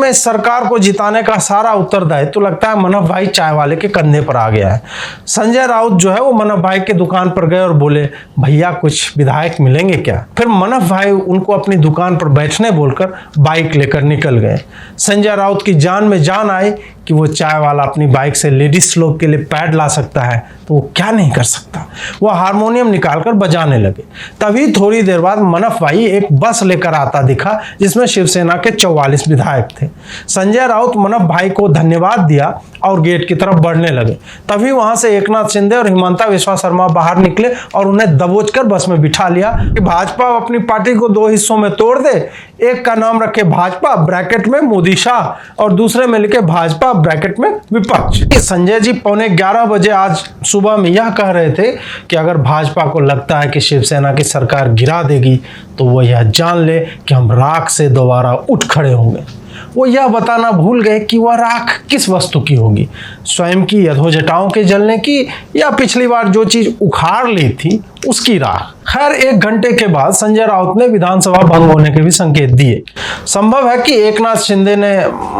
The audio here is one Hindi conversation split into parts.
में इस सरकार को जिताने का सारा उत्तरदायित्व तो लगता है मनफ भाई चाय वाले के कंधे पर आ गया है। संजय राउत जो है वो मनफ भाई के दुकान पर गए और बोले, भैया कुछ विधायक मिलेंगे क्या? फिर मनफ भाई उनको अपनी दुकान पर बैठने बोलकर बाइक लेकर निकल गए। संजय राउत की जान में जान आई कि वो चाय वाला अपनी बाइक से लेडीज लोग के लिए पैड ला सकता है तो वो क्या नहीं कर सकता। वो हारमोनियम निकालकर बजाने लगे। तभी थोड़ी देर बाद मनफ भाई एक बस लेकर आता दिखा जिसमें शिवसेना के 44 विधायक थे। संजय राउत मनफ भाई को धन्यवाद दिया और गेट की तरफ बढ़ने लगे। तभी वहां से एकनाथ शिंदे और हिमंता बिस्वा शर्मा बाहर निकले और उन्हें दबोचकर बस में बिठा लिया कि भाजपा अपनी पार्टी को 2 हिस्सों में तोड़ दे, एक का नाम रखे भाजपा ब्रैकेट में मोदी शाह और दूसरे में लिखे भाजपा ब्रैकेट में विपक्ष। संजय जी 11:15 बजे आज सुबह में यह कह रहे थे कि अगर भाजपा को लगता है कि शिवसेना की सरकार गिरा देगी तो वो यह जान ले कि हम राख से दोबारा उठ खड़े होंगे। वो यह बताना भूल गए कि वह राख किस वस्तु की होगी, स्वयं की अधोजटाओं के जलने की या पिछली बार जो चीज उखाड़ ली थी उसकी राख। खैर 1 घंटे के बाद संजय राउत ने विधानसभा भंग होने के भी संकेत दिए। संभव है कि एकनाथ शिंदे ने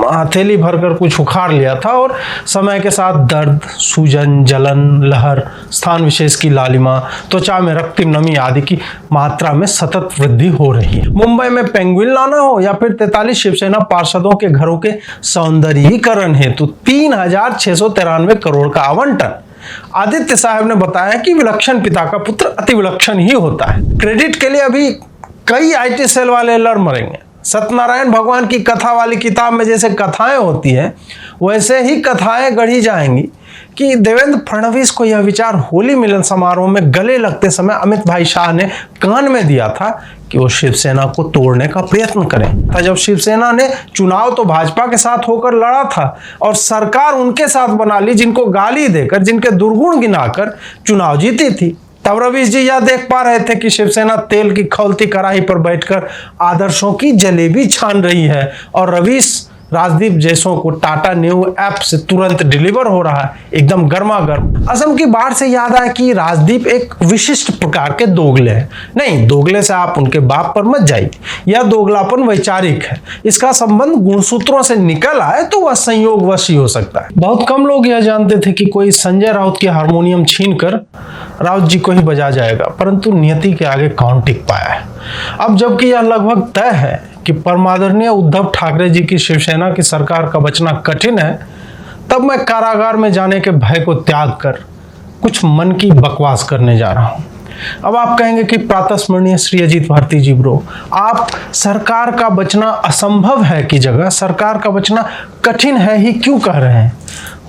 हथेली भरकर कुछ उखाड़ लिया था और समय के साथ दर्द, सूजन, जलन, लहर, स्थान विशेष की लालिमा, त्वचा में रक्तिम नमी आदि की मात्रा में सतत वृद्धि हो रही है। मुंबई में पेंगुइन लाना हो या फिर 43 शिवसेना पार्षदों के घरों के सौंदर्यीकरण हेतु 3,693 करोड़ का आवंटन। आदित्य साहब ने बताया कि विलक्षण पिता का पुत्र अति विलक्षण ही होता है। क्रेडिट के लिए अभी कई आईटी सेल वाले लड़ मरेंगे। सत्यनारायण भगवान की कथा वाली किताब में जैसे कथाएं होती हैं वैसे ही कथाएं गढ़ी जाएंगी कि देवेंद्र फडणवीस को यह विचार होली मिलन समारोह में गले लगते समय अमित भाई शाह ने कान में दिया था कि वो शिवसेना को तोड़ने का प्रयत्न करें। जब शिवसेना ने चुनाव तो भाजपा के साथ होकर लड़ा था और सरकार उनके साथ बना ली जिनको गाली देकर, जिनके दुर्गुण गिनाकर चुनाव जीती थी। तब रवीश जी यह देख पा रहे थे कि शिवसेना तेल की खौलती कढ़ाई पर बैठकर आदर्शों की जलेबी छान रही है और रवीश राजदीप जैसों को टाटा न्यू ऐप से तुरंत डिलीवर हो रहा है, एकदम गर्मा गर्म। असम की बाढ़ से याद आया कि राजदीप एक विशिष्ट प्रकार के दोगले हैं। नहीं, दोगले से आप उनके बाप पर मत जाइए, यह दोगलापन वैचारिक है। इसका संबंध गुणसूत्रों से निकल आए तो वह संयोगवश ही हो सकता है। बहुत कम लोग यह जानते थे कि कोई संजय राउत की हारमोनियम छीनकर राउत जी को ही बजा जाएगा, परंतु नियति के आगे कौन टिक पाया है। अब जबकि यह लगभग तय है कि परमादरणीय उद्धव ठाकरे जी की शिवसेना की सरकार का बचना कठिन है, तब मैं कारागार में जाने के भय को त्याग कर कुछ मन की बकवास करने जा रहा हूं। अब आप कहेंगे कि प्रातस्मरणीय श्री अजीत भारती जी ब्रो, आप सरकार का बचना असंभव है की जगह सरकार का बचना कठिन है ही क्यों कह रहे हैं?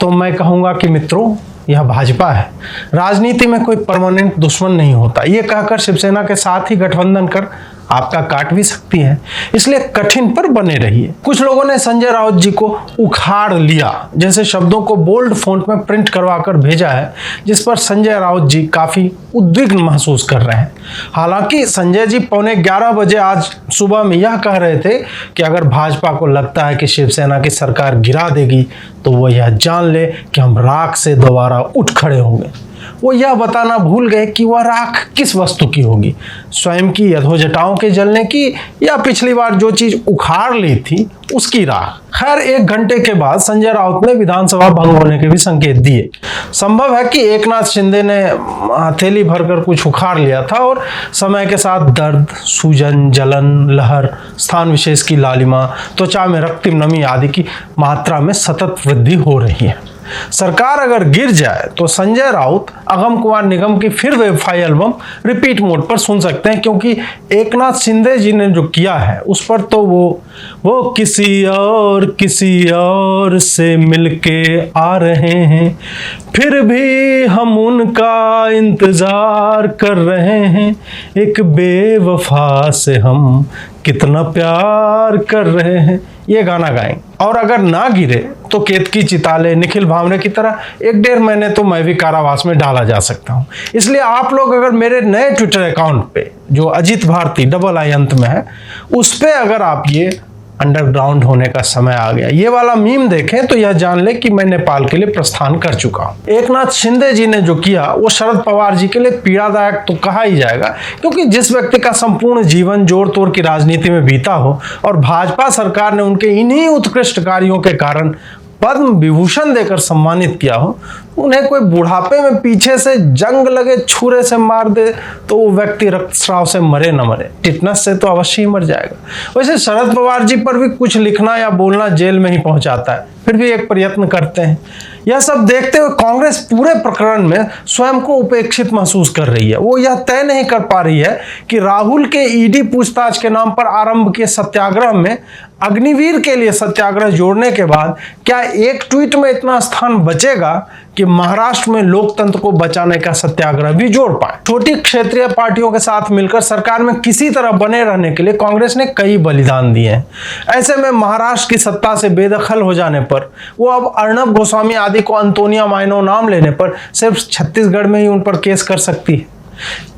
तो मैं कहूंगा कि मित्रों, यह भाजपा है। राजनीति में कोई परमानेंट दुश्मन नहीं होता। ये कहकर शिवसेना के साथ ही गठबंधन कर आपका काट भी सकती है, इसलिए कठिन पर बने रहिए। कुछ लोगों ने संजय राउत जी को उखाड़ लिया जैसे शब्दों को बोल्ड फॉन्ट में प्रिंट करवाकर भेजा है, जिस पर संजय राउत जी काफी उद्विग्न महसूस कर रहे हैं। हालांकि संजय जी 11:15 बजे आज सुबह में यह कह रहे थे कि अगर भाजपा को लगता है कि शिवसेना की सरकार गिरा देगी तो वो यह जान ले कि हम राख से दोबारा उठ खड़े होंगे। वो यह बताना भूल गए कि वह राख किस वस्तु की होगी, स्वयं की अधोजटाओं के जलने की या पिछली बार जो चीज उखाड़ ली थी उसकी राख। खैर 1 घंटे के बाद संजय राउत ने विधानसभा भंग होने के भी संकेत दिए। संभव है कि एकनाथ शिंदे ने हथेली भरकर कुछ उखाड़ लिया था और समय के साथ दर्द, सूजन, जलन, लहर, स्थान विशेष की लालिमा, त्वचा में रक्तिम नमी आदि की मात्रा में सतत वृद्धि हो रही है। सरकार अगर गिर जाए तो संजय राउत अगम कुमार निगम की फिर वेब-फाइल एल्बम रिपीट मोड पर सुन सकते हैं, क्योंकि एकनाथ शिंदे जी ने जो किया है उस पर तो वो किसी और से मिलके आ रहे हैं, फिर भी हम उनका इंतजार कर रहे हैं, एक बेवफा से हम कितना प्यार कर रहे हैं, ये गाना गाएंगे। और अगर ना गिरे तो केतकी चिताले, निखिल भावरे की तरह 1-1.5 महीने तो मैं भी कारावास में डाला जा सकता हूं। इसलिए आप लोग अगर मेरे नए ट्विटर अकाउंट पे जो अजीत भारती डबल आई अंत में है उस पे अगर आप ये अंडरग्राउंड होने का समय आ गया। ये वाला मीम देखें तो यह जान ले कि मैं नेपाल के लिए प्रस्थान कर चुका हूं। एकनाथ शिंदे जी ने जो किया वो शरद पवार जी के लिए पीड़ादायक तो कहा ही जाएगा, क्योंकि जिस व्यक्ति का संपूर्ण जीवन जोड़ तोड़ की राजनीति में बीता हो और भाजपा सरकार ने उनके इन्हीं उत्कृष्ट कार्यों के कारण पद्म विभूषण देकर सम्मानित किया हो, उन्हें कोई बुढ़ापे में पीछे से जंग लगे छुरे से मार दे तो वो व्यक्ति रक्तस्राव से मरे न मरे, टिटनस से तो अवश्य ही मर जाएगा। वैसे शरद पवार जी पर भी कुछ लिखना या बोलना जेल में ही पहुंचाता है, फिर भी एक प्रयत्न करते हैं। यह सब देखते हुए कांग्रेस पूरे प्रकरण में स्वयं को उपेक्षित महसूस कर रही है। वो यह तय नहीं कर पा रही है कि राहुल के ईडी पूछताछ के नाम पर आरंभ किए सत्याग्रह में अग्निवीर के लिए सत्याग्रह जोड़ने के बाद क्या एक ट्वीट में इतना स्थान बचेगा कि महाराष्ट्र में लोकतंत्र को बचाने का सत्याग्रह भी जोड़ पाए। छोटी क्षेत्रीय पार्टियों के साथ मिलकर सरकार में किसी तरह बने रहने के लिए कांग्रेस ने कई बलिदान दिए हैं। ऐसे में महाराष्ट्र की सत्ता से बेदखल हो जाने पर वो अब अर्णब गोस्वामी आदि को अंतोनिया माइनो नाम लेने पर सिर्फ छत्तीसगढ़ में ही उन पर केस कर सकती है।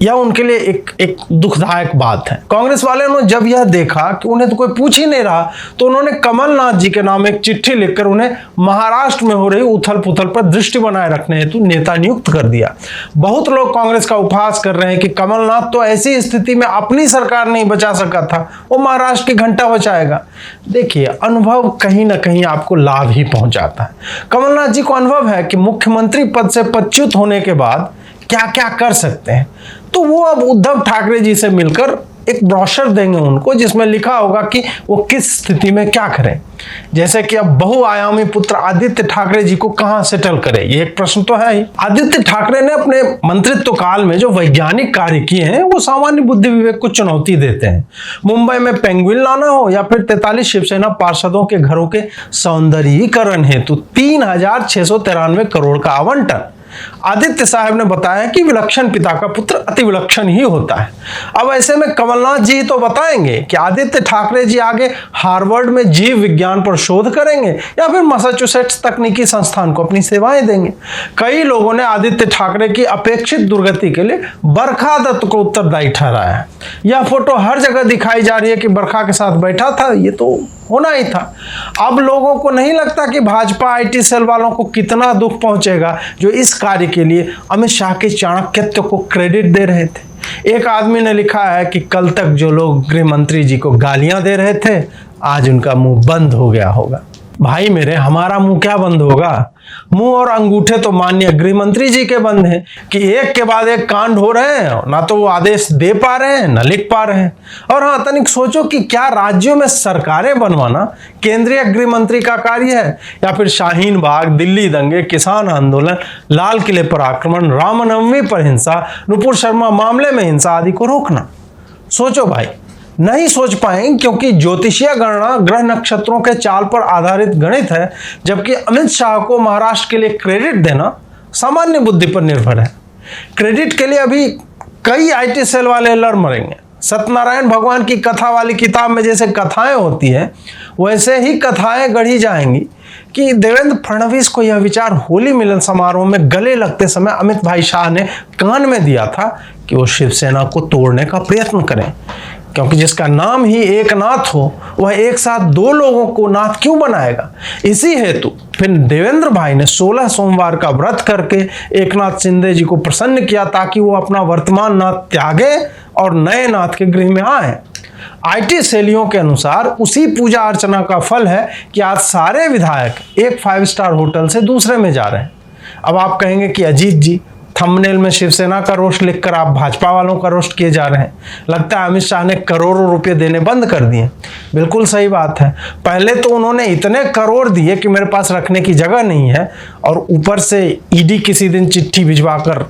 यह उनके लिए एक दुखदायक बात है। कांग्रेस वाले ने जब यह देखा कि उन्हें तो कोई पूछ ही नहीं रहा, तो उन्होंने कमलनाथ जी के नाम एक चिट्ठी लिखकर उन्हें महाराष्ट्र में हो रही उथल पुथल पर दृष्टि बनाए रखने हेतु नेता नियुक्त कर दिया। बहुत लोग कांग्रेस का उपहास कर रहे हैं कि कमलनाथ तो ऐसी स्थिति में अपनी सरकार नहीं बचा सका था, वो महाराष्ट्र की घंटा बचाएगा। देखिए, अनुभव कहीं ना कहीं आपको लाभ ही पहुंचाता है। कमलनाथ जी को अनुभव है कि मुख्यमंत्री पद से पदच्युत होने के बाद क्या क्या कर सकते हैं, तो वो अब उद्धव ठाकरे जी से मिलकर एक ब्रोशर देंगे उनको, जिसमें लिखा होगा कि वो किस स्थिति में क्या करें। जैसे कि अब बहुआयामी पुत्र आदित्य ठाकरे जी को कहां सेटल करें, ये एक प्रश्न तो है ही। आदित्य ठाकरे ने अपने मंत्रित्व काल में जो वैज्ञानिक कार्य किए हैं वो सामान्य बुद्धि विवेक को चुनौती देते हैं। मुंबई में पेंगुइन लाना हो या फिर 43 शिवसेना पार्षदों के घरों के सौंदर्यीकरण हेतु 3693 करोड़ का आवंटन। आदित्य साहब ने बताया कि विलक्षण पिता का पुत्र अति विलक्षण ही होता है। अब ऐसे में कमलनाथ जी तो बताएंगे कि आदित्य ठाकरे जी आगे हार्वर्ड में जीव विज्ञान पर शोध करेंगे या फिर मैसाचुसेट्स तकनीकी संस्थान को अपनी सेवाएं देंगे। कई लोगों ने आदित्य ठाकरे की अपेक्षित दुर्गति के लिए बरखा दत्त को उत्तरदायी ठहराया है। यह फोटो हर जगह दिखाई जा रही है कि बरखा के साथ बैठा था, ये तो होना ही था। अब लोगों को नहीं लगता कि भाजपा आईटी सेल वालों को कितना दुख पहुंचेगा जो इस कार्य के लिए अमित शाह के चाणक्यत्व को क्रेडिट दे रहे थे। एक आदमी ने लिखा है कि कल तक जो लोग गृह मंत्री जी को गालियां दे रहे थे, आज उनका मुंह बंद हो गया होगा। भाई मेरे, हमारा मुंह क्या बंद होगा? मुंह और अंगूठे तो माननीय गृह मंत्री जी के बंद हैं कि एक के बाद एक कांड हो रहे हैं, ना तो वो आदेश दे पा रहे हैं ना लिख पा रहे हैं। और हाँ, तनिक सोचो कि क्या राज्यों में सरकारें बनवाना केंद्रीय गृह मंत्री का कार्य है, या फिर शाहीन बाग, दिल्ली दंगे, किसान आंदोलन, लाल किले पर आक्रमण, रामनवमी पर हिंसा, नुपुर शर्मा मामले में हिंसा आदि को रोकना? सोचो भाई, नहीं सोच पाएंगे, क्योंकि ज्योतिषीय गणना ग्रह नक्षत्रों के चाल पर आधारित गणित है, जबकि अमित शाह को महाराष्ट्र के लिए क्रेडिट देना सामान्य बुद्धि पर निर्भर है। क्रेडिट के लिए अभी कई आईटी सेल वाले लड़ मरेंगे। सत्यनारायण भगवान की कथा वाली किताब में जैसे कथाएं होती हैं, वैसे ही कथाएं गढ़ी जाएंगी कि देवेंद्र फडणवीस को यह विचार होली मिलन समारोह में गले लगते समय अमित भाई शाह ने कान में दिया था कि वो शिवसेना को तोड़ने का प्रयत्न करें, क्योंकि जिसका नाम ही एक नाथ हो वह एक साथ दो लोगों को नाथ क्यों बनाएगा। इसी हेतु फिर देवेंद्र भाई ने 16 सोमवार का व्रत करके एकनाथ शिंदे जी को प्रसन्न किया, ताकि वो अपना वर्तमान नाथ त्यागे और नए नाथ के गृह में आए। आईटी शैलियों के अनुसार उसी पूजा अर्चना का फल है कि आज सारे विधायक एक 5 स्टार होटल से दूसरे में जा रहे हैं। अब आप कहेंगे कि अजीत जी, थंबनेल में शिवसेना का रोस्ट लिखकर आप भाजपा वालों का रोस्ट किए जा रहे हैं। लगता है अमित शाह ने करोड़ों रुपए देने बंद कर दिए। बिल्कुल सही बात है। पहले तो उन्होंने इतने करोड़ दिए कि मेरे पास रखने की जगह नहीं है, और ऊपर से ईडी किसी दिन चिट्ठी भिजवाकर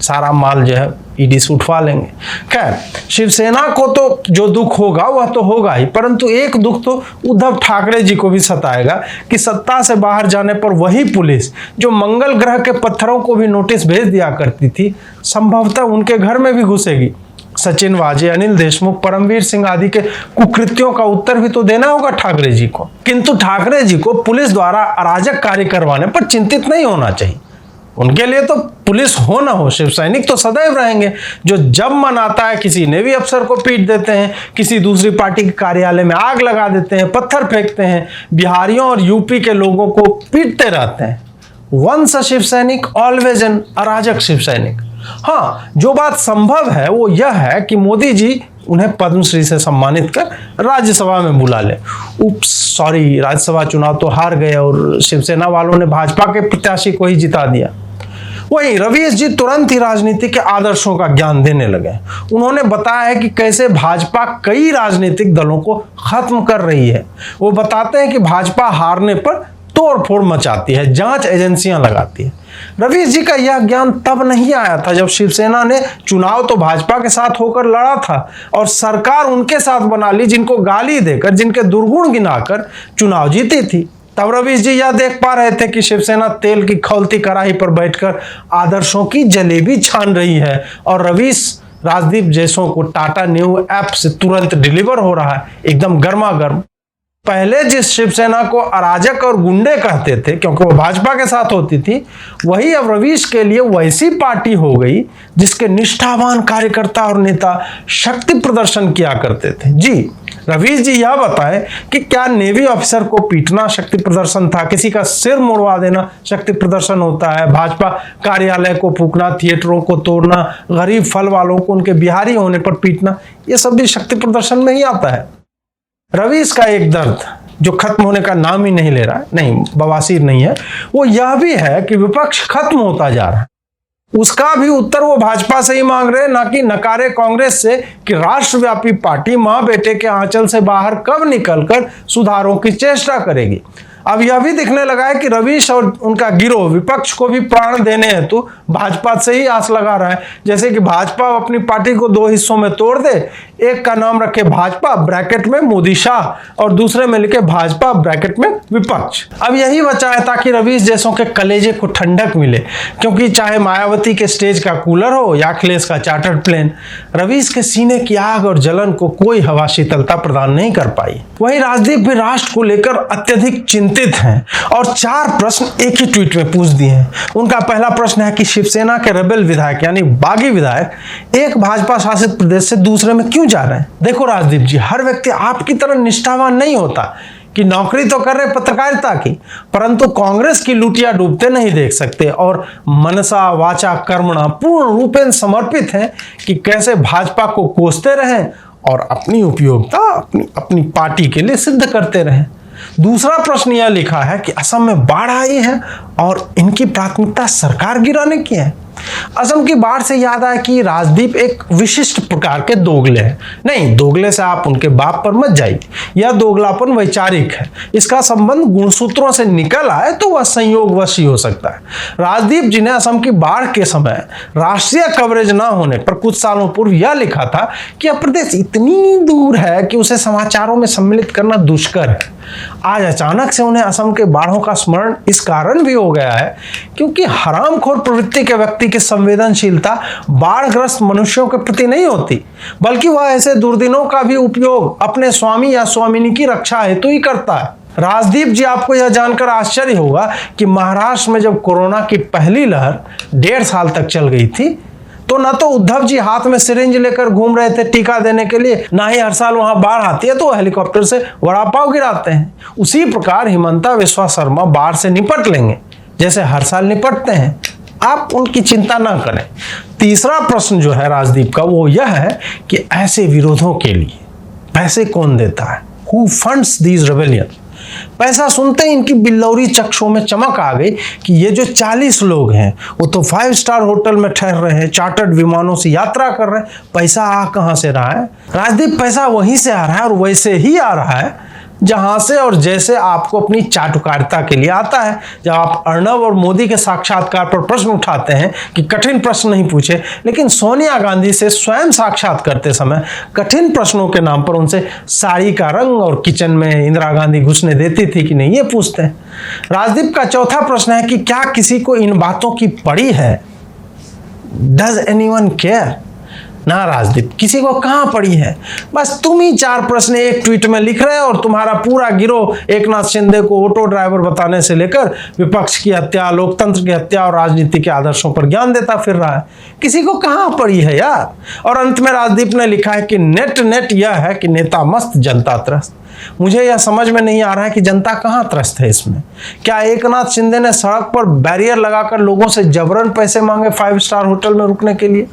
सारा माल जो है ईडी से उठवा लेंगे। खैर, शिवसेना को तो जो दुख होगा वह तो होगा ही, परंतु एक दुख तो उद्धव ठाकरे जी को भी सताएगा कि सत्ता से बाहर जाने पर वही पुलिस जो मंगल ग्रह के पत्थरों को भी नोटिस भेज दिया करती थी, संभवतः उनके घर में भी घुसेगी। सचिन वाजे, अनिल देशमुख, परमवीर सिंह आदि के कुकृत्यों का उत्तर भी तो देना होगा ठाकरे जी को। किंतु ठाकरे जी को पुलिस द्वारा अराजक कार्य करवाने पर चिंतित नहीं होना चाहिए। उनके लिए तो पुलिस हो ना हो, शिव सैनिक तो सदैव रहेंगे, जो जब मन आता है किसी नेवी अफसर को पीट देते हैं, किसी दूसरी पार्टी के कार्यालय में आग लगा देते हैं, पत्थर फेंकते हैं, बिहारियों और यूपी के लोगों को पीटते रहते हैं। वंस अ शिव सैनिक ऑलवेज एन अराजक शिव सैनिक। हाँ, जो बात संभव है वो यह है कि मोदी जी उन्हें पद्मश्री से सम्मानित कर राज्यसभा में बुला ले। उप्स, सॉरी, राज्यसभा चुनाव तो हार गए और शिवसेना वालों ने भाजपा के प्रत्याशी को ही जिता दिया। वहीं रवीश जी तुरंत ही राजनीति के आदर्शों का ज्ञान देने लगे। उन्होंने बताया है कि कैसे भाजपा कई राजनीतिक दलों को खत्म कर रही है। वो बताते हैं कि भाजपा हारने पर तोड़फोड़ मचाती है, जांच एजेंसियां लगाती है। रवीश जी का यह ज्ञान तब नहीं आया था जब शिवसेना ने चुनाव तो भाजपा के साथ होकर लड़ा था और सरकार उनके साथ बना ली जिनको गाली देकर, जिनके दुर्गुण गिनाकर चुनाव जीती थी। तब रवीश जी यह देख पा रहे थे कि शिवसेना तेल की खौलती कड़ाही पर बैठकर आदर्शों की जलेबी छान रही है और रवीश राजदीप जैसों को टाटा न्यू ऐप से तुरंत डिलीवर हो रहा है, एकदम गर्मा गर्म। पहले जिस शिवसेना को अराजक और गुंडे कहते थे क्योंकि वो भाजपा के साथ होती थी, वही अब रवीश के लिए वैसी पार्टी हो गई जिसके निष्ठावान कार्यकर्ता और नेता शक्ति प्रदर्शन किया करते थे। जी, रवीश जी यह बताएं कि क्या नेवी ऑफिसर को पीटना शक्ति प्रदर्शन था, किसी का सिर मुड़वा देना शक्ति प्रदर्शन होता है, भाजपा कार्यालय को फूंकना, थिएटरों को तोड़ना, गरीब फल वालों को उनके बिहारी होने पर पीटना, ये सब भी शक्ति प्रदर्शन में ही आता है। रवीश का एक दर्द जो खत्म होने का नाम ही नहीं ले रहा है, नहीं बवासीर नहीं है, वो यह भी है कि विपक्ष खत्म होता जा रहा है। उसका भी उत्तर वो भाजपा से ही मांग रहे हैं, ना कि नकारे कांग्रेस से कि राष्ट्रव्यापी पार्टी मां बेटे के आंचल से बाहर कब निकलकर सुधारों की चेष्टा करेगी। अब यह भी दिखने लगा है कि रवीश और उनका गिरोह विपक्ष को भी प्राण देने हेतु भाजपा से ही आस लगा रहा है। जैसे कि भाजपा अपनी पार्टी को दो हिस्सों में तोड़ दे, एक का नाम रखे भाजपा ब्रैकेट में मोदी शाह और दूसरे में लिखे भाजपा ब्रैकेट में विपक्ष। अब यही बचा है ताकि रवीश जैसों के कलेजे को ठंडक मिले, क्योंकि चाहे मायावती के स्टेज का कूलर हो या अखिलेश का चार्टर्ड प्लेन, रवीश के सीने की आग और जलन को कोई हवा शीतलता प्रदान नहीं कर पाई। वहीं राजदीप भी राष्ट्र को लेकर अत्यधिक चिंतित हैं और 4 प्रश्न एक ही ट्वीट में पूछ दिए हैं। उनका पहला प्रश्न है कि शिवसेना के रेबेल विधायक यानी बागी विधायक एक भाजपा शासित प्रदेश से दूसरे में क्यों जा रहे हैं। देखो राजदीप जी, हर व्यक्ति आपकी तरह निष्ठावान नहीं होता कि नौकरी तो कर रहे पत्रकारिता की, परंतु कांग्रेस की लुटिया डूबते नहीं देख सकते और मनसा वाचा कर्मणा पूर्ण रूपेण समर्पित हैं कि कैसे भाजपा को कोसते रहें और अपनी उपयोगिता अपनी पार्टी के लिए सिद्ध करते रहें। दूसरा प्रश्न यह लिखा है कि असम में बाढ़ आई है और इनकी प्राथमिकता सरकार गिराने की है। असम की बाढ़ से याद आया कि राजदीप एक विशिष्ट प्रकार के दोगले हैं। नहीं, दोगले से आप उनके बाप पर मत जाइए, यह दोगलापन वैचारिक है। इसका संबंध गुणसूत्रों से निकल आए तो वह संयोगवश ही हो सकता है। राजदीप जी ने असम की बाढ़ के समय राष्ट्रीय कवरेज न होने पर कुछ सालों पूर्व यह लिखा था कि यह प्रदेश इतनी दूर है कि उसे समाचारों में सम्मिलित करना दुष्कर है। आज अचानक से उन्हें असम के बाढ़ों का स्मरण इस कारण भी हो गया है क्योंकि हरामखोर प्रवृत्ति के व्यक्ति की संवेदनशीलता बाढ़ग्रस्त मनुष्यों के प्रति नहीं होती, बल्कि वह ऐसे दुर्दिनों का भी उपयोग अपने स्वामी या स्वामिनी की रक्षा हेतु ही करता है। राजदीप जी, आपको यह जानकर आश्चर्य होगा कि महाराष्ट्र में जब कोरोना की पहली लहर 1.5 साल तक चल गई थी तो न तो उद्धव जी हाथ में सिरिंज लेकर घूम रहे थे टीका देने के लिए, ना ही हर साल वहां बाढ़ आती है तो हेलीकॉप्टर से वड़ा पाव गिराते हैं। उसी प्रकार हिमंता बिस्वा शर्मा बाढ़ से निपट लेंगे जैसे हर साल निपटते हैं। आप उनकी चिंता ना करें। तीसरा प्रश्न जो है राजदीप का वो यह है कि ऐसे विरोधों के लिए पैसे कौन देता है? Who funds these rebellion? पैसा सुनते ही इनकी बिल्लौरी चक्षुओं में चमक आ गई कि ये जो 40 लोग हैं वो तो 5 स्टार होटल में ठहर रहे हैं, चार्टर्ड विमानों से यात्रा कर रहे हैं, पैसा आ कहां से रहा है? राजदीप, पैसा वहीं से आ रहा है और वैसे ही आ रहा है जहां से और जैसे आपको अपनी चाटुकारिता के लिए आता है। जब आप अर्नब और मोदी के साक्षात्कार पर प्रश्न उठाते हैं कि कठिन प्रश्न नहीं पूछे, लेकिन सोनिया गांधी से स्वयं साक्षात करते समय कठिन प्रश्नों के नाम पर उनसे साड़ी का रंग और किचन में इंदिरा गांधी घुसने देती थी कि नहीं, ये पूछते हैं। राजदीप का चौथा प्रश्न है कि क्या किसी को इन बातों की पड़ी है? Does anyone care? ना राजदीप, किसी को कहाँ पड़ी है। बस तुम ही 4 प्रश्न एक ट्वीट में लिख रहे हो और तुम्हारा पूरा गिरोह एकनाथ शिंदे को ऑटो ड्राइवर बताने से लेकर विपक्ष की हत्या, लोकतंत्र की हत्या और राजनीति के आदर्शों पर ज्ञान देता फिर रहा है। किसी को कहाँ पड़ी है यार। और अंत में राजदीप ने लिखा है कि नेट यह है कि नेता मस्त जनता त्रस्त। मुझे यह समझ में नहीं आ रहा है कि जनता कहाँ त्रस्त है इसमें। क्या एकनाथ शिंदे ने सड़क पर बैरियर लगाकर लोगों से जबरन पैसे मांगे 5 स्टार होटल में रुकने के लिए?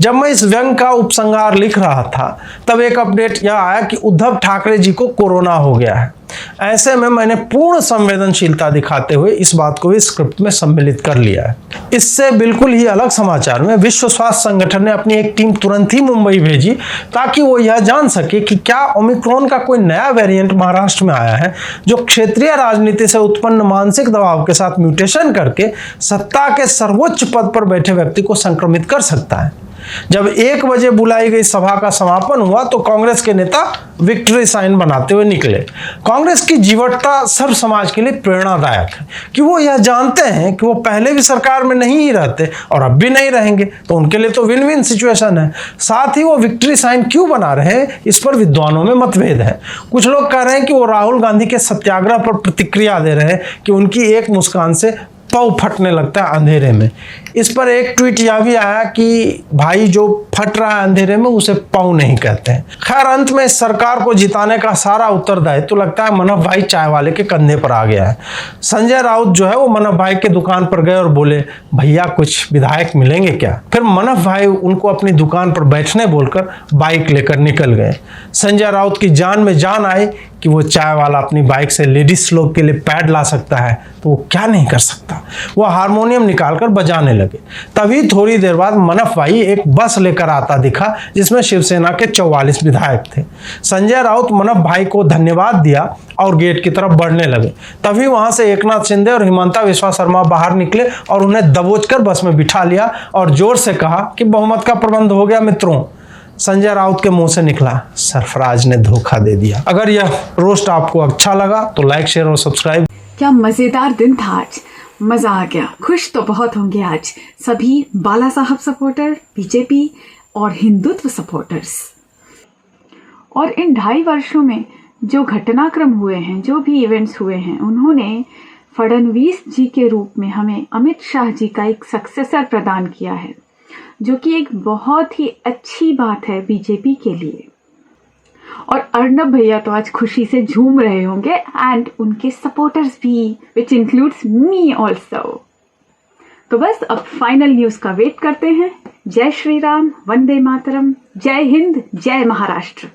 जब मैं इस व्यंग का उपसंहार लिख रहा था तब एक अपडेट यह आया कि उद्धव ठाकरे जी को कोरोना हो गया है। ऐसे में मैंने पूर्ण संवेदनशीलता दिखाते हुए इस बात को भी स्क्रिप्ट में सम्मिलित कर लिया है। इससे बिल्कुल ही अलग समाचार में विश्व स्वास्थ्य संगठन ने अपनी एक टीम तुरंत ही मुंबई भेजी ताकि वो यह जान सके कि क्या ओमिक्रॉन का कोई नया वेरिएंट महाराष्ट्र में आया है जो क्षेत्रीय राजनीति से उत्पन्न मानसिक दबाव के साथ म्यूटेशन करके सत्ता के सर्वोच्च पद पर बैठे व्यक्ति को संक्रमित कर सकता है। जब 1 बजे बुलाई गई सभा का समापन हुआ तो कांग्रेस के नेता विक्ट्री साइन बनाते हुए निकले। कांग्रेस की जीवटता सर्व समाज के लिए प्रेरणादायक है कि वो यह जानते हैं कि वो पहले भी सरकार में नहीं ही रहते और अब भी नहीं रहेंगे, तो उनके लिए तो विन विन सिचुएशन है। साथ ही वो विक्ट्री साइन क्यों बना रहे हैं इस पर विद्वानों में मतभेद है। कुछ लोग कह रहे हैं कि वो राहुल गांधी के सत्याग्रह पर प्रतिक्रिया दे रहे हैं कि उनकी एक मुस्कान से पौ फटने लगता है अंधेरे में। इस पर एक ट्वीट यह भी आया कि भाई जो फट रहा है अंधेरे में उसे पौ नहीं कहते हैं। खैर, अंत में इस सरकार को जिताने का सारा उत्तरदायित्व तो लगता है मनभ भाई चाय वाले के कंधे पर आ गया है। संजय राउत जो है वो मनभ भाई के दुकान पर गए और बोले, भैया कुछ विधायक मिलेंगे क्या? फिर मनभ भाई उनको अपनी दुकान पर बैठने बोलकर बाइक लेकर निकल गए। संजय राउत की जान में जान आई कि वो चाय वाला अपनी बाइक से लेडीज लोग के लिए पैड ला सकता है तो वो क्या नहीं कर सकता। वो हारमोनियम निकालकर बजाने लगे। तभी थोड़ी देर बाद मनभ भाई एक बस लेकर आता दिखा जिसमें शिवसेना के 44 विधायक थे। संजय राउत मनभ भाई को धन्यवाद दिया और गेट की तरफ बढ़ने लगे। तभी वहां से एकनाथ शिंदे और हिमंता बिस्वा शर्मा बाहर निकले और उन्हें दबोचकर बस में बिठा लिया और जोर से कहा कि बहुमत का प्रबंध हो गया मित्रों। संजय राउत के मुंह से निकला, सरफराज ने धोखा दे दिया। अगर यह रोस्ट आपको अच्छा लगा तो लाइक, शेयर और सब्सक्राइब। क्या मजेदार दिन था आज, मजा आ गया। खुश तो बहुत होंगे आज सभी बाला साहब सपोर्टर, बीजेपी और हिंदुत्व सपोर्टर्स। और इन 2.5 वर्षों में जो घटनाक्रम हुए हैं, जो भी इवेंट्स हुए हैं, उन्होंने फडणवीस जी के रूप में हमें अमित शाह जी का एक सक्सेसर प्रदान किया है, जो कि एक बहुत ही अच्छी बात है बीजेपी के लिए। और अर्नब भैया तो आज खुशी से झूम रहे होंगे एंड उनके सपोर्टर्स भी, विच इंक्लूड्स मी ऑल्सो। तो बस अब फाइनल न्यूज का वेट करते हैं। जय श्री राम, वंदे मातरम, जय हिंद, जय महाराष्ट्र।